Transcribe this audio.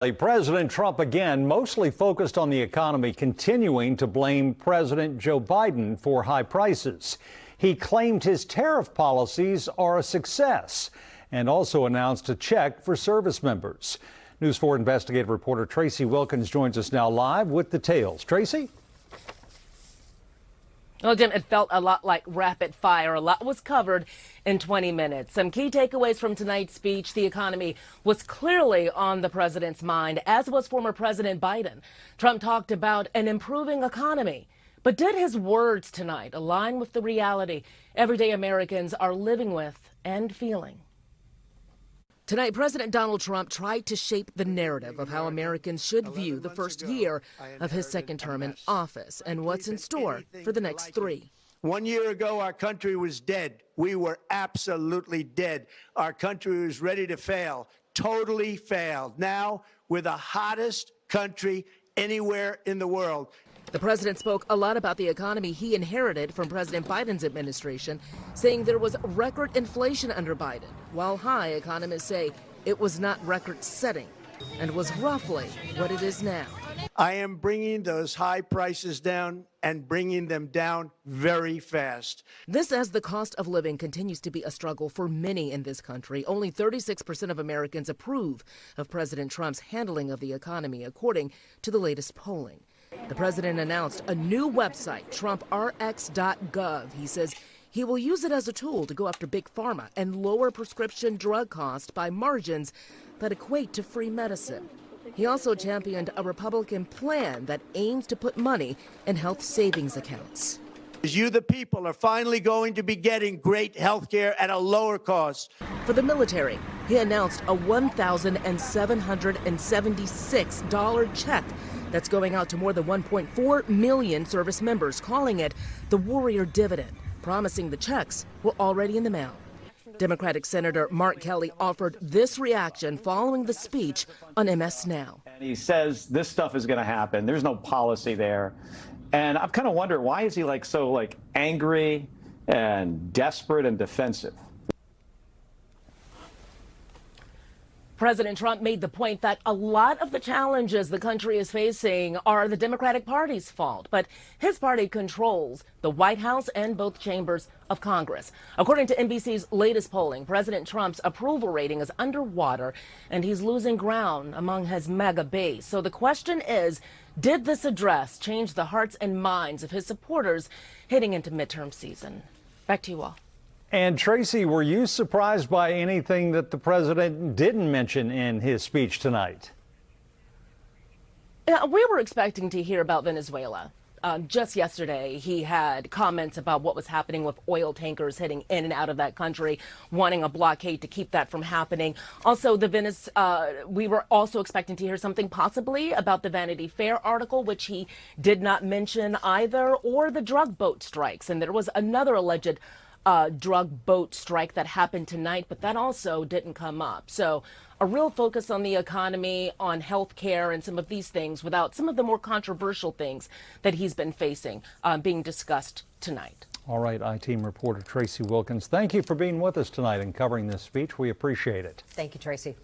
President Trump again mostly focused on the economy, continuing to blame President Joe Biden for high prices. He claimed his tariff policies are a success and also announced a check for service members. News 4 investigative reporter Tracee Wilkins joins us now live with details. Tracee? Well, Jim, it felt a lot like rapid fire. A lot was covered in 20 minutes. Some key takeaways from tonight's speech. The economy was clearly on the president's mind, as was former President Biden. Trump talked about an improving economy. But did his words tonight align with the reality everyday Americans are living with and feeling? Tonight, President Donald Trump tried to shape the narrative of how Americans should view the first year of his second term in office and what's in store for the next 3. 1 year ago, our country was dead. We were absolutely dead. Our country was ready to fail, totally failed. Now, we're the hottest country anywhere in the world. The president spoke a lot about the economy he inherited from President Biden's administration, saying there was record inflation under Biden, while high economists say it was not record-setting and was roughly what it is now. I am bringing those high prices down and bringing them down very fast. This as the cost of living continues to be a struggle for many in this country. Only 36% of Americans approve of President Trump's handling of the economy, according to the latest polling. The president announced a new website, TrumpRx.gov. He says he will use it as a tool to go after big pharma and lower prescription drug costs by margins that equate to free medicine. He also championed a Republican plan that aims to put money in health savings accounts. You, the people, are finally going to be getting great health care at a lower cost. For the military, he announced a $1,776 check that's going out to more than 1.4 million service members, calling it the Warrior Dividend, promising the checks were already in the mail. Democratic Senator Mark Kelly offered this reaction following the speech on MS Now. And he says this stuff is going to happen. There's no policy there. And I've kind of wondered, why is he so angry and desperate and defensive? President Trump made the point that a lot of the challenges the country is facing are the Democratic Party's fault, but his party controls the White House and both chambers of Congress. According to NBC's latest polling, President Trump's approval rating is underwater, and he's losing ground among his mega base. So the question is, did this address change the hearts and minds of his supporters heading into midterm season? Back to you all. And Tracee, were you surprised by anything that the president didn't mention in his speech tonight? Yeah, we were expecting to hear about Venezuela. Just yesterday, he had comments about what was happening with oil tankers heading in and out of that country, wanting a blockade to keep that from happening. Also, we were also expecting to hear something possibly about the Vanity Fair article, which he did not mention either, or the drug boat strikes. And there was another alleged drug boat strike that happened tonight, but that also didn't come up. So a real focus on the economy, on health care, and some of these things without some of the more controversial things that he's been facing being discussed tonight. All right, I-Team reporter Tracee Wilkins, thank you for being with us tonight and covering this speech. We appreciate it. Thank you, Tracee.